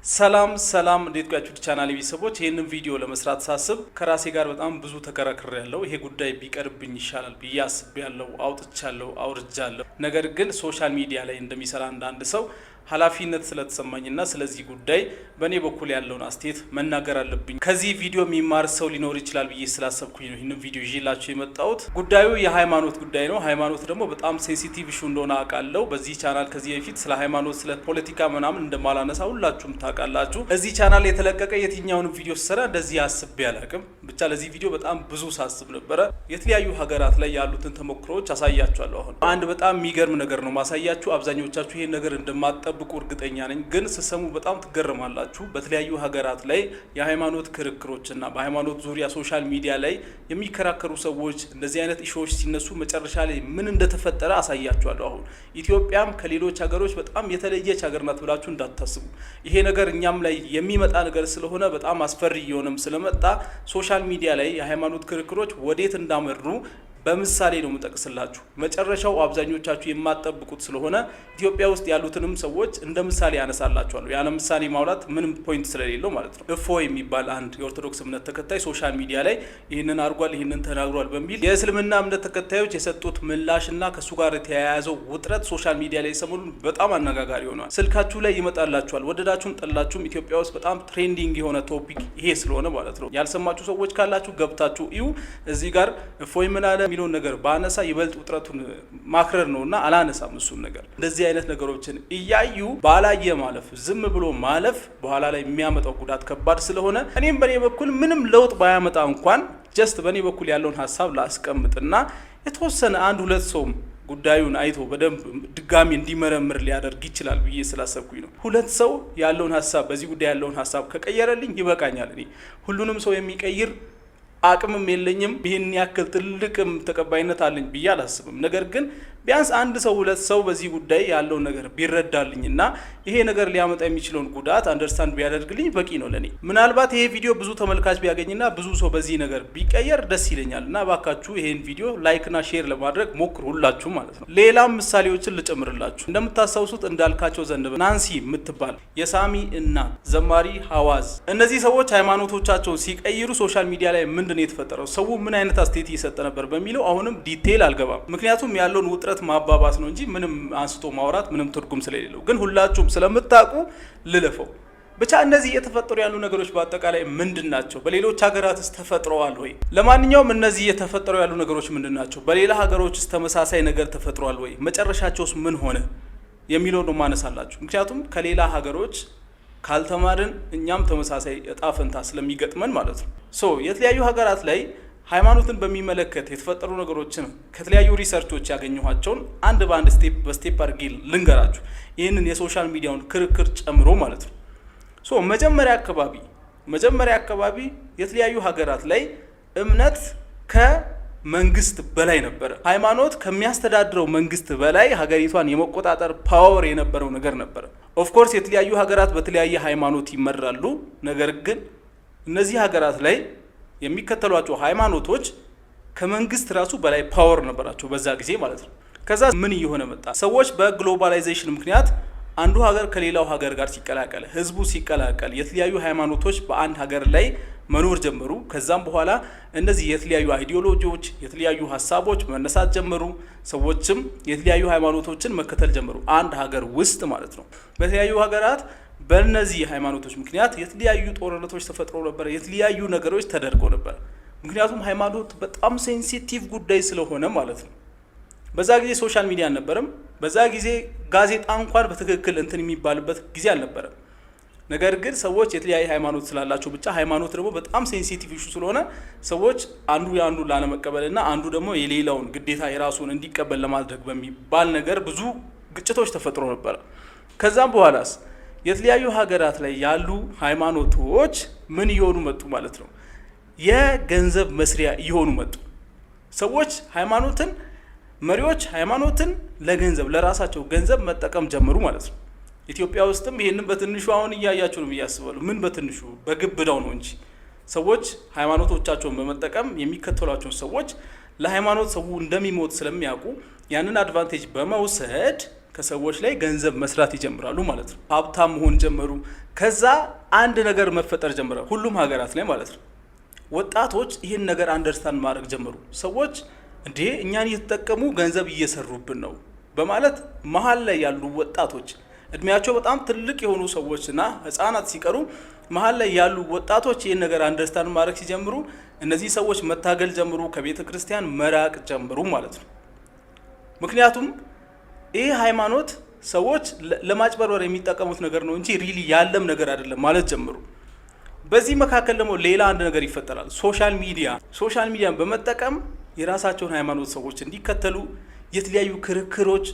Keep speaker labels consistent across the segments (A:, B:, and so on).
A: ሰላም እንዴት ቆያችሁ ቻናል ቤተሰቦች ይሄንን ቪዲዮ ለመስራት ሳስብ ከራሴ ጋር በጣም ብዙ ተከራክሬያለሁ። ይሄ ጉዳይ ቢቀርብኝ ይሻላል ብዬ አስቤያለሁ፣ አውጥቻለሁ፣ አውርጃለሁ። ነገር ግን ሶሻል ሚዲያ ላይ እንደሚሰራ አንድ ሰው ኃላፊነት ስለተሰማኝና ስለዚህ ጉዳይ በእኔ በኩል ያለውን አስተያየት መናገር አለብኝ። ከዚህ ቪዲዮ የሚማር ሰው ሊኖር ይችላል ብዬ ስላሰብኩኝ ነው ይህንን ቪዲዮ ይዤላችሁ የመጣሁት። ጉዳዩ የሃይማኖት ጉዳይ ነው። ሃይማኖት ደግሞ በጣም ሴንሲቲቭ ኢሹ እንደሆነ አውቃለሁ። በዚህ ቻናል ከዚህ በፊት ስለ ሃይማኖት ስለ ፖለቲካ ምናምን እንደማላነሳ ሁላችሁም ታውቃላችሁ። እዚህ ቻናል የተለቀቀ የትኛውን ቪዲዮ ስሰራ እንደዚህ አስቤ አላቅም። ብቻ ለዚህ ቪዲዮ በጣም ብዙ ሳስብ ነበረ። የተለያዩ ሀገራት ላይ ያሉትን ተሞክሮዎች አሳያችኋለሁ። አሁን አንድ በጣም የሚገርም ነገር ነው ማሳያችሁ። አብዛኞቻችሁ ይሄን ነገር እንደማጠብቁ እርግጠኛ ነኝ፣ ግን ስሰሙ በጣም ትገረማላችሁ። በተለያዩ ሀገራት ላይ የሃይማኖት ክርክሮችና በሃይማኖት ዙሪያ ሶሻል ሚዲያ ላይ የሚከራከሩ ሰዎች እንደዚህ አይነት ኢሹዎች ሲነሱ መጨረሻ ላይ ምን እንደተፈጠረ አሳያችኋለሁ። አሁን ኢትዮጵያም ከሌሎች ሀገሮች በጣም የተለየች ሀገር ናት ብላችሁ እንዳታስቡ። ይሄ ነገር እኛም ላይ የሚመጣ ነገር ስለሆነ በጣም አስፈሪ እየሆነም ስለመጣ ሶሻል ሚዲያ ላይ የሃይማኖት ክርክሮች ወዴት እንዳመሩ በምሳሌ ነው የምጠቅስላችሁ። መጨረሻው አብዛኞቻችሁ የማትጠብቁት ስለሆነ ኢትዮጵያ ውስጥ ያሉትንም ሰዎች እንደ ምሳሌ ያነሳላችኋለሁ። ያለ ምሳሌ ማውራት ምንም ፖይንት ስለሌለው ማለት ነው። እፎ የሚባል አንድ የኦርቶዶክስ እምነት ተከታይ ሶሻል ሚዲያ ላይ ይህንን አድርጓል፣ ይህንን ተናግሯል በሚል የእስልምና እምነት ተከታዮች የሰጡት ምላሽና ከሱ ጋር የተያያዘው ውጥረት ሶሻል ሚዲያ ላይ ሰሞኑን በጣም አነጋጋሪ ሆኗል። ስልካችሁ ላይ ይመጣላችኋል። ወደዳችሁም ጠላችሁም ኢትዮጵያ ውስጥ በጣም ትሬንዲንግ የሆነ ቶፒክ ይሄ ስለሆነ ማለት ነው። ያልሰማችሁ ሰዎች ካላችሁ ገብታችሁ እዩ። እዚህ ጋር እፎይ ምን አለ የሚለውን ነገር ባነሳ ይበልጥ ውጥረቱን ማክረር ነውና አላነሳም እሱን ነገር። እንደዚህ አይነት ነገሮችን እያዩ ባላየ ማለፍ፣ ዝም ብሎ ማለፍ በኋላ ላይ የሚያመጣው ጉዳት ከባድ ስለሆነ እኔም በኔ በኩል ምንም ለውጥ ባያመጣ እንኳን ጀስት በኔ በኩል ያለውን ሀሳብ ላስቀምጥና የተወሰነ አንድ ሁለት ሰው ጉዳዩን አይቶ በደንብ ድጋሚ እንዲመረምር ሊያደርግ ይችላል ብዬ ስላሰብኩኝ ነው። ሁለት ሰው ያለውን ሀሳብ በዚህ ጉዳይ ያለውን ሀሳብ ከቀየረልኝ ይበቃኛል። እኔ ሁሉንም ሰው የሚቀይር አቅምም የለኝም። ይህን ያክል ትልቅም ተቀባይነት አለኝ ብዬ አላስብም። ነገር ግን ቢያንስ አንድ ሰው ሁለት ሰው በዚህ ጉዳይ ያለውን ነገር ቢረዳልኝና ይሄ ነገር ሊያመጣ የሚችለውን ጉዳት አንደርስታንድ ቢያደርግልኝ በቂ ነው ለኔ። ምናልባት ይሄ ቪዲዮ ብዙ ተመልካች ቢያገኝና ብዙ ሰው በዚህ ነገር ቢቀየር ደስ ይለኛል እና ባካችሁ ይሄን ቪዲዮ ላይክና ሼር ለማድረግ ሞክሩ ሁላችሁ ማለት ነው። ሌላም ምሳሌዎችን ልጨምርላችሁ። እንደምታስታውሱት እንዳልካቸው ዘነበ፣ ናንሲ የምትባል የሳሚ እናት፣ ዘማሪ ሐዋዝ፣ እነዚህ ሰዎች ሃይማኖቶቻቸውን ሲቀይሩ ሶሻል ሚዲያ ላይ ምንድን ነው የተፈጠረው፣ ሰው ምን አይነት አስተያየት እየሰጠ ነበር በሚለው አሁንም ዲቴይል አልገባም። ምክንያቱም ያለውን ውጥረት ማባባስ ነው እንጂ ምንም አንስቶ ማውራት ምንም ትርጉም ስለሌለው፣ ግን ሁላችሁም ስለምታውቁ ልለፈው። ብቻ እነዚህ እየተፈጠሩ ያሉ ነገሮች በአጠቃላይ ምንድን ናቸው? በሌሎች ሀገራትስ ተፈጥረዋል ወይ? ለማንኛውም እነዚህ እየተፈጠሩ ያሉ ነገሮች ምንድን ናቸው? በሌላ ሀገሮችስ ተመሳሳይ ነገር ተፈጥሯል ወይ? መጨረሻቸውስ ምን ሆነ የሚለው ነው ማነሳላችሁ። ምክንያቱም ከሌላ ሀገሮች ካልተማርን እኛም ተመሳሳይ እጣ ፈንታ ስለሚገጥመን ማለት ነው። የተለያዩ ሀገራት ላይ ሃይማኖትን በሚመለከት የተፈጠሩ ነገሮችን ከተለያዩ ሪሰርቾች ያገኘኋቸውን አንድ በአንድ ስቴፕ በስቴፕ አድርጌ ልንገራችሁ። ይህንን የሶሻል ሚዲያውን ክርክር ጨምሮ ማለት ነው። መጀመሪያ አካባቢ የተለያዩ ሀገራት ላይ እምነት ከመንግስት በላይ ነበረ። ሃይማኖት ከሚያስተዳድረው መንግስት በላይ ሀገሪቷን የመቆጣጠር ፓወር የነበረው ነገር ነበረ። ኦፍኮርስ የተለያዩ ሀገራት በተለያየ ሃይማኖት ይመራሉ። ነገር ግን እነዚህ ሀገራት ላይ የሚከተሏቸው ሃይማኖቶች ከመንግስት ራሱ በላይ ፓወር ነበራቸው በዛ ጊዜ ማለት ነው። ከዛ ምን እየሆነ መጣ? ሰዎች በግሎባላይዜሽን ምክንያት አንዱ ሀገር ከሌላው ሀገር ጋር ሲቀላቀል፣ ህዝቡ ሲቀላቀል የተለያዩ ሃይማኖቶች በአንድ ሀገር ላይ መኖር ጀመሩ። ከዛም በኋላ እነዚህ የተለያዩ አይዲዮሎጂዎች፣ የተለያዩ ሀሳቦች መነሳት ጀመሩ። ሰዎችም የተለያዩ ሃይማኖቶችን መከተል ጀመሩ አንድ ሀገር ውስጥ ማለት ነው። በተለያዩ ሀገራት በእነዚህ ሃይማኖቶች ምክንያት የተለያዩ ጦርነቶች ተፈጥሮ ነበር፣ የተለያዩ ነገሮች ተደርጎ ነበር። ምክንያቱም ሃይማኖት በጣም ሴንሲቲቭ ጉዳይ ስለሆነ ማለት ነው። በዛ ጊዜ ሶሻል ሚዲያ አልነበረም። በዛ ጊዜ ጋዜጣ እንኳን በትክክል እንትን የሚባልበት ጊዜ አልነበረም። ነገር ግን ሰዎች የተለያየ ሃይማኖት ስላላቸው ብቻ ሃይማኖት ደግሞ በጣም ሴንሲቲቭ ኢሹ ስለሆነ ሰዎች አንዱ የአንዱን ላለመቀበልና አንዱ ደግሞ የሌላውን ግዴታ የራሱን እንዲቀበል ለማድረግ በሚባል ነገር ብዙ ግጭቶች ተፈጥሮ ነበር። ከዛም በኋላስ የተለያዩ ሀገራት ላይ ያሉ ሃይማኖቶች ምን እየሆኑ መጡ ማለት ነው? የገንዘብ መስሪያ እየሆኑ መጡ። ሰዎች መሪዎች ሃይማኖትን ለገንዘብ ለራሳቸው ገንዘብ መጠቀም ጀመሩ ማለት ነው። ኢትዮጵያ ውስጥም ይሄንን በትንሹ አሁን እያያችሁ ነው ብያስባለሁ። ምን በትንሹ በግብዳው ነው እንጂ ሰዎች ሃይማኖቶቻቸውን በመጠቀም የሚከተሏቸው ሰዎች ለሃይማኖት ሰው እንደሚሞት ስለሚያውቁ ያንን አድቫንቴጅ በመውሰድ ከሰዎች ላይ ገንዘብ መስራት ይጀምራሉ ማለት ነው። ሀብታም መሆን ጀመሩ። ከዛ አንድ ነገር መፈጠር ጀመረ ሁሉም ሀገራት ላይ ማለት ነው። ወጣቶች ይህን ነገር አንደርስታንድ ማድረግ ጀመሩ። ሰዎች እንዴ እኛን እየተጠቀሙ ገንዘብ እየሰሩብን ነው በማለት መሀል ላይ ያሉ ወጣቶች እድሜያቸው በጣም ትልቅ የሆኑ ሰዎችና ህፃናት ሲቀሩ መሀል ላይ ያሉ ወጣቶች ይህን ነገር አንደርስታንድ ማድረግ ሲጀምሩ እነዚህ ሰዎች መታገል ጀምሩ፣ ከቤተ ክርስቲያን መራቅ ጀምሩ ማለት ነው። ምክንያቱም ይህ ሃይማኖት ሰዎች ለማጭበርበር የሚጠቀሙት ነገር ነው እንጂ ሪሊ ያለም ነገር አይደለም ማለት ጀምሩ። በዚህ መካከል ደግሞ ሌላ አንድ ነገር ይፈጠራል። ሶሻል ሚዲያን በመጠቀም የራሳቸውን ሃይማኖት ሰዎች እንዲከተሉ የተለያዩ ክርክሮች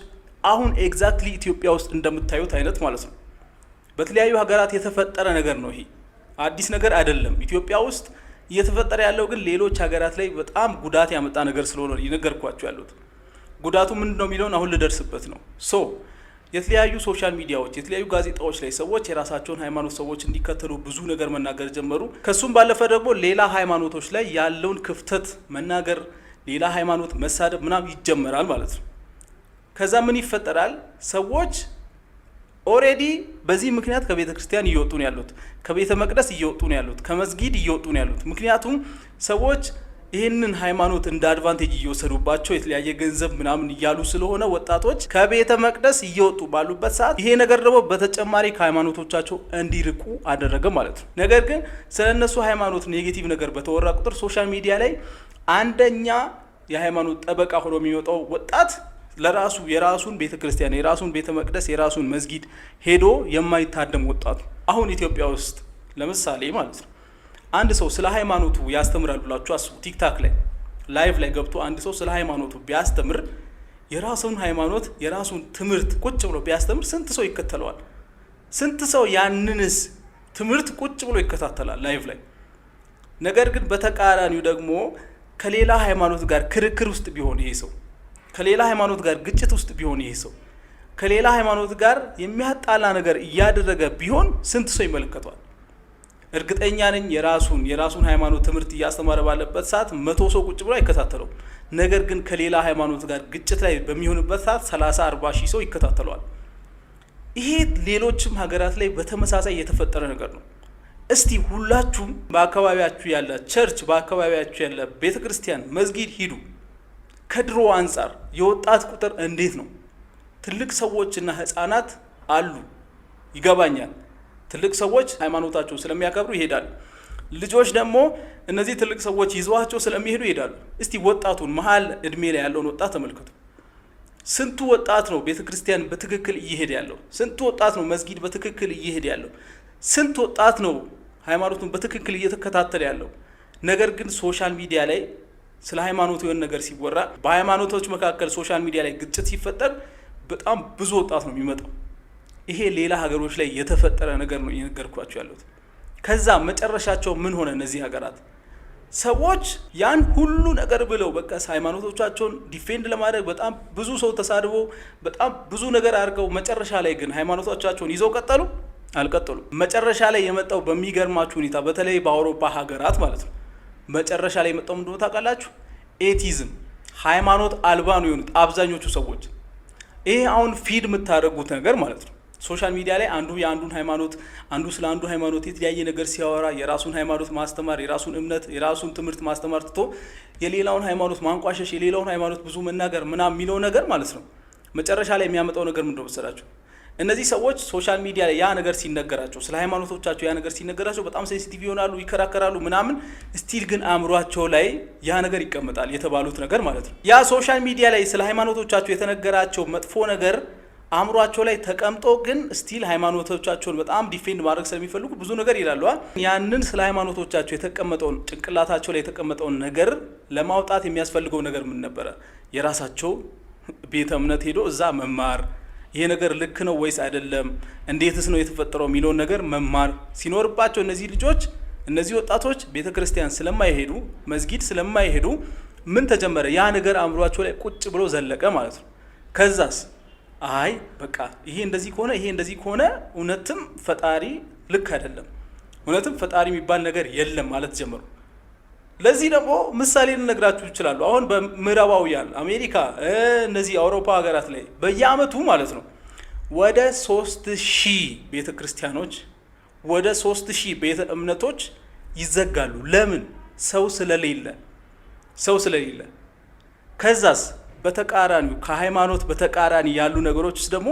A: አሁን ኤግዛክትሊ ኢትዮጵያ ውስጥ እንደምታዩት አይነት ማለት ነው። በተለያዩ ሀገራት የተፈጠረ ነገር ነው። ይሄ አዲስ ነገር አይደለም። ኢትዮጵያ ውስጥ እየተፈጠረ ያለው ግን ሌሎች ሀገራት ላይ በጣም ጉዳት ያመጣ ነገር ስለሆነ ይነገርኳቸው ያሉት። ጉዳቱ ምንድነው የሚለውን አሁን ልደርስበት ነው። የተለያዩ ሶሻል ሚዲያዎች፣ የተለያዩ ጋዜጣዎች ላይ ሰዎች የራሳቸውን ሃይማኖት ሰዎች እንዲከተሉ ብዙ ነገር መናገር ጀመሩ። ከሱም ባለፈ ደግሞ ሌላ ሃይማኖቶች ላይ ያለውን ክፍተት መናገር፣ ሌላ ሃይማኖት መሳደብ ምናምን ይጀመራል ማለት ነው። ከዛ ምን ይፈጠራል? ሰዎች ኦሬዲ በዚህ ምክንያት ከቤተ ክርስቲያን እየወጡ ነው ያሉት፣ ከቤተ መቅደስ እየወጡ ነው ያሉት፣ ከመስጊድ እየወጡ ነው ያሉት። ምክንያቱም ሰዎች ይህንን ሃይማኖት እንደ አድቫንቴጅ እየወሰዱባቸው የተለያየ ገንዘብ ምናምን እያሉ ስለሆነ ወጣቶች ከቤተ መቅደስ እየወጡ ባሉበት ሰዓት ይሄ ነገር ደግሞ በተጨማሪ ከሃይማኖቶቻቸው እንዲርቁ አደረገ ማለት ነው። ነገር ግን ስለ እነሱ ሃይማኖት ኔጌቲቭ ነገር በተወራ ቁጥር ሶሻል ሚዲያ ላይ አንደኛ የሃይማኖት ጠበቃ ሆኖ የሚወጣው ወጣት ለራሱ የራሱን ቤተ ክርስቲያን፣ የራሱን ቤተ መቅደስ፣ የራሱን መስጊድ ሄዶ የማይታደም ወጣቱ አሁን ኢትዮጵያ ውስጥ ለምሳሌ ማለት ነው አንድ ሰው ስለ ሃይማኖቱ ያስተምራል ብላችሁ አስቡ። ቲክታክ ላይ ላይቭ ላይ ገብቶ አንድ ሰው ስለ ሃይማኖቱ ቢያስተምር የራሱን ሃይማኖት የራሱን ትምህርት ቁጭ ብሎ ቢያስተምር ስንት ሰው ይከተለዋል? ስንት ሰው ያንንስ ትምህርት ቁጭ ብሎ ይከታተላል ላይቭ ላይ? ነገር ግን በተቃራኒው ደግሞ ከሌላ ሃይማኖት ጋር ክርክር ውስጥ ቢሆን ይሄ ሰው፣ ከሌላ ሃይማኖት ጋር ግጭት ውስጥ ቢሆን ይሄ ሰው፣ ከሌላ ሃይማኖት ጋር የሚያጣላ ነገር እያደረገ ቢሆን ስንት ሰው ይመለከተዋል? እርግጠኛ ነኝ የራሱን ሃይማኖት ትምህርት እያስተማረ ባለበት ሰዓት 100 ሰው ቁጭ ብሎ አይከታተለው። ነገር ግን ከሌላ ሃይማኖት ጋር ግጭት ላይ በሚሆንበት ሰዓት 30-40 ሺህ ሰው ይከታተለዋል። ይሄ ሌሎችም ሀገራት ላይ በተመሳሳይ የተፈጠረ ነገር ነው። እስቲ ሁላችሁም በአካባቢያችሁ ያለ ቸርች፣ በአካባቢያችሁ ያለ ቤተክርስቲያን፣ መስጊድ ሂዱ። ከድሮ አንጻር የወጣት ቁጥር እንዴት ነው? ትልቅ ሰዎችና ህፃናት አሉ፣ ይገባኛል። ትልቅ ሰዎች ሃይማኖታቸው ስለሚያከብሩ ይሄዳሉ። ልጆች ደግሞ እነዚህ ትልቅ ሰዎች ይዘዋቸው ስለሚሄዱ ይሄዳሉ። እስቲ ወጣቱን መሀል እድሜ ላይ ያለውን ወጣት ተመልከቱ። ስንቱ ወጣት ነው ቤተክርስቲያን በትክክል እየሄደ ያለው? ስንቱ ወጣት ነው መስጊድ በትክክል እየሄደ ያለው? ስንት ወጣት ነው ሃይማኖቱን በትክክል እየተከታተለ ያለው? ነገር ግን ሶሻል ሚዲያ ላይ ስለ ሃይማኖቱ የሆነ ነገር ሲወራ፣ በሃይማኖቶች መካከል ሶሻል ሚዲያ ላይ ግጭት ሲፈጠር በጣም ብዙ ወጣት ነው የሚመጣው። ይሄ ሌላ ሀገሮች ላይ የተፈጠረ ነገር ነው እየነገርኳቸው ያሉት። ከዛ መጨረሻቸው ምን ሆነ? እነዚህ ሀገራት ሰዎች ያን ሁሉ ነገር ብለው በቃ ሃይማኖቶቻቸውን ዲፌንድ ለማድረግ በጣም ብዙ ሰው ተሳድቦ በጣም ብዙ ነገር አድርገው መጨረሻ ላይ ግን ሃይማኖቶቻቸውን ይዘው ቀጠሉ? አልቀጠሉም። መጨረሻ ላይ የመጣው በሚገርማችሁ ሁኔታ በተለይ በአውሮፓ ሀገራት ማለት ነው መጨረሻ ላይ የመጣው ምንድነው ታውቃላችሁ? ኤቲዝም፣ ሃይማኖት አልባ ነው የሆኑት አብዛኞቹ ሰዎች። ይሄ አሁን ፊድ የምታደርጉት ነገር ማለት ነው ሶሻል ሚዲያ ላይ አንዱ የአንዱን ሃይማኖት አንዱ ስለ አንዱ ሃይማኖት የተለያየ ነገር ሲያወራ የራሱን ሃይማኖት ማስተማር የራሱን እምነት የራሱን ትምህርት ማስተማር ትቶ የሌላውን ሃይማኖት ማንቋሸሽ የሌላውን ሃይማኖት ብዙ መናገር ምናምን የሚለው ነገር ማለት ነው መጨረሻ ላይ የሚያመጣው ነገር ምንድነው መሰላችሁ? እነዚህ ሰዎች ሶሻል ሚዲያ ላይ ያ ነገር ሲነገራቸው ስለ ሃይማኖቶቻቸው ያ ነገር ሲነገራቸው በጣም ሴንሲቲቭ ይሆናሉ፣ ይከራከራሉ ምናምን። ስቲል ግን አእምሯቸው ላይ ያ ነገር ይቀመጣል የተባሉት ነገር ማለት ነው። ያ ሶሻል ሚዲያ ላይ ስለ ሃይማኖቶቻቸው የተነገራቸው መጥፎ ነገር አእምሯቸው ላይ ተቀምጦ ግን ስቲል ሃይማኖቶቻቸውን በጣም ዲፌንድ ማድረግ ስለሚፈልጉ ብዙ ነገር ይላሉ። ያንን ስለ ሃይማኖቶቻቸው የተቀመጠውን ጭንቅላታቸው ላይ የተቀመጠውን ነገር ለማውጣት የሚያስፈልገው ነገር ምን ነበረ? የራሳቸው ቤተ እምነት ሄዶ እዛ መማር፣ ይሄ ነገር ልክ ነው ወይስ አይደለም፣ እንዴትስ ነው የተፈጠረው የሚለውን ነገር መማር ሲኖርባቸው እነዚህ ልጆች እነዚህ ወጣቶች ቤተክርስቲያን ስለማይሄዱ መስጊድ ስለማይሄዱ ምን ተጀመረ? ያ ነገር አእምሯቸው ላይ ቁጭ ብሎ ዘለቀ ማለት ነው። ከዛስ አይ በቃ ይሄ እንደዚህ ከሆነ እውነትም ፈጣሪ ልክ አይደለም፣ እውነትም ፈጣሪ የሚባል ነገር የለም ማለት ጀመሩ። ለዚህ ደግሞ ምሳሌ ልነግራችሁ ይችላሉ። አሁን በምዕራባውያን አሜሪካ፣ እነዚህ አውሮፓ ሀገራት ላይ በየአመቱ ማለት ነው ወደ 3000 ቤተ ክርስቲያኖች ወደ 3000 ቤተ እምነቶች ይዘጋሉ። ለምን? ሰው ስለሌለ። ከዛስ በተቃራኒው ከሃይማኖት በተቃራኒ ያሉ ነገሮች ደግሞ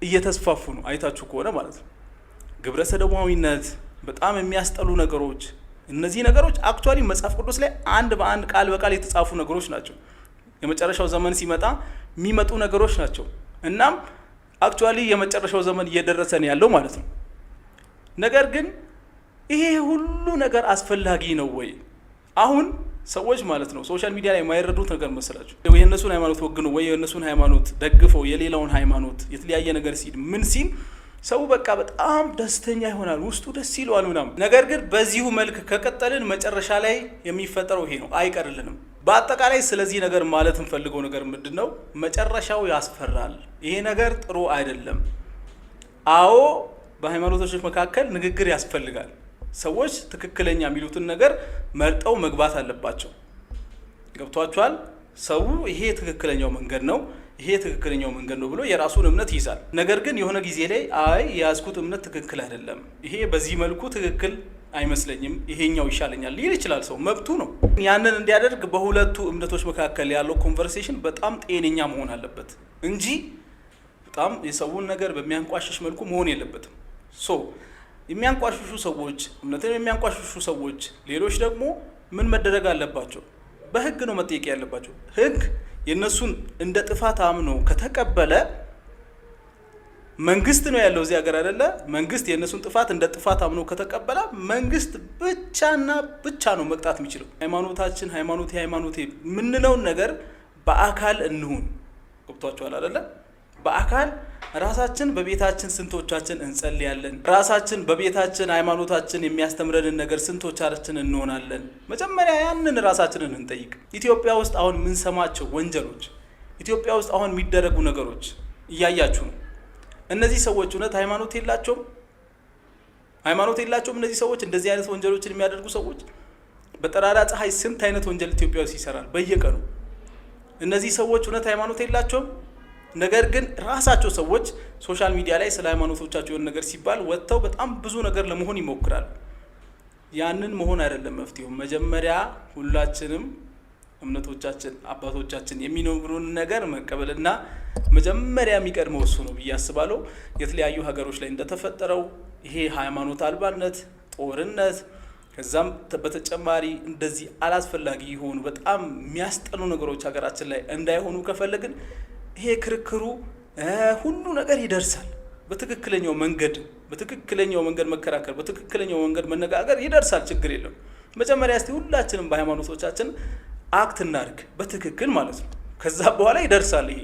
A: እየተስፋፉ ነው። አይታችሁ ከሆነ ማለት ነው ግብረ ሰዶማዊነት፣ በጣም የሚያስጠሉ ነገሮች። እነዚህ ነገሮች አክቹአሊ መጽሐፍ ቅዱስ ላይ አንድ በአንድ ቃል በቃል የተጻፉ ነገሮች ናቸው። የመጨረሻው ዘመን ሲመጣ የሚመጡ ነገሮች ናቸው። እናም አክቹአሊ የመጨረሻው ዘመን እየደረሰን ያለው ማለት ነው። ነገር ግን ይሄ ሁሉ ነገር አስፈላጊ ነው ወይ? አሁን ሰዎች ማለት ነው ሶሻል ሚዲያ ላይ የማይረዱት ነገር መሰላችሁ? የእነሱን ሃይማኖት ወግኑ ወይ የእነሱን ሃይማኖት ደግፈው የሌላውን ሃይማኖት የተለያየ ነገር ሲል ምን ሲል ሰው በቃ በጣም ደስተኛ ይሆናል፣ ውስጡ ደስ ይለዋል ምናምን። ነገር ግን በዚሁ መልክ ከቀጠልን መጨረሻ ላይ የሚፈጠረው ይሄ ነው፣ አይቀርልንም። በአጠቃላይ ስለዚህ ነገር ማለት እንፈልገው ነገር ምንድን ነው? መጨረሻው ያስፈራል። ይሄ ነገር ጥሩ አይደለም። አዎ በሃይማኖቶች መካከል ንግግር ያስፈልጋል። ሰዎች ትክክለኛ የሚሉትን ነገር መርጠው መግባት አለባቸው። ገብቷቸዋል? ሰው ይሄ ትክክለኛው መንገድ ነው፣ ይሄ ትክክለኛው መንገድ ነው ብሎ የራሱን እምነት ይይዛል። ነገር ግን የሆነ ጊዜ ላይ አይ የያዝኩት እምነት ትክክል አይደለም፣ ይሄ በዚህ መልኩ ትክክል አይመስለኝም፣ ይሄኛው ይሻለኛል ሊል ይችላል። ሰው መብቱ ነው። ያንን እንዲያደርግ በሁለቱ እምነቶች መካከል ያለው ኮንቨርሴሽን በጣም ጤነኛ መሆን አለበት እንጂ በጣም የሰውን ነገር በሚያንቋሽሽ መልኩ መሆን የለበትም። የሚያንቋሽሹ ሰዎች፣ እምነትን የሚያንቋሽሹ ሰዎች፣ ሌሎች ደግሞ ምን መደረግ አለባቸው? በህግ ነው መጠየቅ ያለባቸው። ህግ የነሱን እንደ ጥፋት አምኖ ከተቀበለ መንግስት ነው ያለው እዚህ ሀገር አይደለ? መንግስት የነሱን ጥፋት እንደ ጥፋት አምኖ ከተቀበለ መንግስት ብቻና ብቻ ነው መቅጣት የሚችለው። ሃይማኖቴ የምንለውን ነገር በአካል እንሁን። ገብቷችኋል አይደለ? በአካል ራሳችን በቤታችን ስንቶቻችን እንጸልያለን? ራሳችን በቤታችን ሃይማኖታችን የሚያስተምረንን ነገር ስንቶቻችን እንሆናለን? መጀመሪያ ያንን ራሳችንን እንጠይቅ። ኢትዮጵያ ውስጥ አሁን የምንሰማቸው ወንጀሎች፣ ኢትዮጵያ ውስጥ አሁን የሚደረጉ ነገሮች እያያችሁ ነው። እነዚህ ሰዎች እውነት ሃይማኖት የላቸውም? እነዚህ ሰዎች እንደዚህ አይነት ወንጀሎችን የሚያደርጉ ሰዎች በጠራራ ፀሐይ ስንት አይነት ወንጀል ኢትዮጵያ ውስጥ ይሰራል በየቀኑ። እነዚህ ሰዎች እውነት ሃይማኖት የላቸውም? ነገር ግን ራሳቸው ሰዎች ሶሻል ሚዲያ ላይ ስለ ሃይማኖቶቻቸው የሆነ ነገር ሲባል ወጥተው በጣም ብዙ ነገር ለመሆን ይሞክራሉ። ያንን መሆን አይደለም መፍትሄው። መጀመሪያ ሁላችንም እምነቶቻችን አባቶቻችን የሚነግሩን ነገር መቀበልና መጀመሪያ የሚቀድመው እሱ ነው ብዬ አስባለሁ። የተለያዩ ሀገሮች ላይ እንደተፈጠረው ይሄ ሃይማኖት አልባነት፣ ጦርነት፣ ከዛም በተጨማሪ እንደዚህ አላስፈላጊ የሆኑ በጣም የሚያስጠሉ ነገሮች ሀገራችን ላይ እንዳይሆኑ ከፈለግን ይሄ ክርክሩ ሁሉ ነገር ይደርሳል። በትክክለኛው መንገድ መከራከር፣ በትክክለኛው መንገድ መነጋገር ይደርሳል። ችግር የለም። መጀመሪያ እስቲ ሁላችንም በሃይማኖቶቻችን አክት እናድርግ በትክክል ማለት ነው። ከዛ በኋላ ይደርሳል ይሄ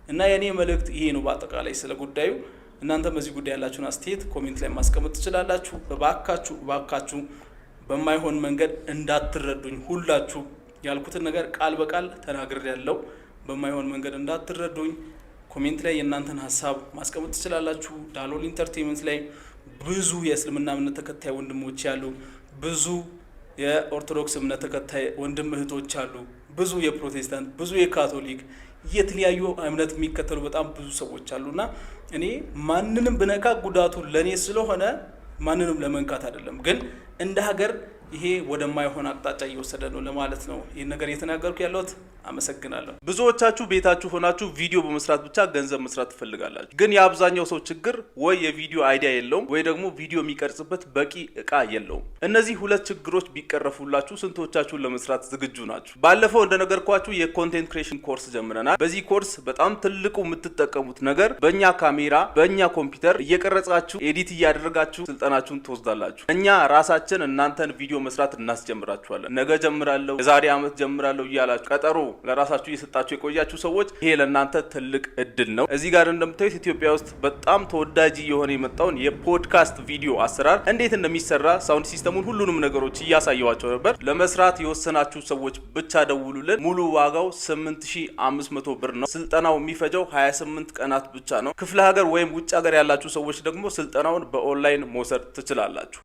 A: እና የኔ መልእክት ይሄ ነው በአጠቃላይ ስለ ጉዳዩ። እናንተ በዚህ ጉዳይ ያላችሁን አስተያየት ኮሜንት ላይ ማስቀመጥ ትችላላችሁ። በባካችሁ በማይሆን መንገድ እንዳትረዱኝ። ሁላችሁ ያልኩትን ነገር ቃል በቃል ተናግሬያለሁ። በማይሆን መንገድ እንዳትረዱኝ። ኮሜንት ላይ የእናንተን ሀሳብ ማስቀመጥ ትችላላችሁ። ዳሎል ኢንተርቴይንመንት ላይ ብዙ የእስልምና እምነት ተከታይ ወንድሞች ያሉ፣ ብዙ የኦርቶዶክስ እምነት ተከታይ ወንድም እህቶች አሉ፣ ብዙ የፕሮቴስታንት፣ ብዙ የካቶሊክ የተለያዩ እምነት የሚከተሉ በጣም ብዙ ሰዎች አሉና እኔ ማንንም ብነካ ጉዳቱ ለኔ ስለሆነ ማንንም ለመንካት አይደለም፣ ግን እንደ ሀገር ይሄ ወደማይሆን አቅጣጫ እየወሰደ ነው ለማለት ነው ይሄን ነገር እየተናገርኩ ያለሁት። አመሰግናለሁ። ብዙዎቻችሁ ቤታችሁ ሆናችሁ ቪዲዮ በመስራት ብቻ ገንዘብ መስራት ትፈልጋላችሁ። ግን የአብዛኛው ሰው ችግር ወይ የቪዲዮ አይዲያ የለውም ወይ ደግሞ ቪዲዮ የሚቀርጽበት በቂ እቃ የለውም። እነዚህ ሁለት ችግሮች ቢቀረፉላችሁ ስንቶቻችሁን ለመስራት ዝግጁ ናችሁ? ባለፈው እንደነገርኳችሁ የኮንቴንት ክሬሽን ኮርስ ጀምረናል። በዚህ ኮርስ በጣም ትልቁ የምትጠቀሙት ነገር በእኛ ካሜራ በእኛ ኮምፒውተር እየቀረጻችሁ ኤዲት እያደረጋችሁ ስልጠናችሁን ትወስዳላችሁ። እኛ ራሳችን እናንተን ቪዲዮ መስራት እናስጀምራችኋለን። ነገ ጀምራለሁ፣ የዛሬ ዓመት ጀምራለሁ እያላችሁ ቀጠሮ ለራሳችሁ እየሰጣችሁ የቆያችሁ ሰዎች ይሄ ለእናንተ ትልቅ እድል ነው። እዚህ ጋር እንደምታዩት ኢትዮጵያ ውስጥ በጣም ተወዳጅ የሆነ የመጣውን የፖድካስት ቪዲዮ አሰራር እንዴት እንደሚሰራ ሳውንድ ሲስተሙን፣ ሁሉንም ነገሮች እያሳየዋቸው ነበር። ለመስራት የወሰናችሁ ሰዎች ብቻ ደውሉልን። ሙሉ ዋጋው 8500 ብር ነው። ስልጠናው የሚፈጀው 28 ቀናት ብቻ ነው። ክፍለ ሀገር ወይም ውጭ ሀገር ያላችሁ ሰዎች ደግሞ ስልጠናውን በኦንላይን መውሰድ ትችላላችሁ።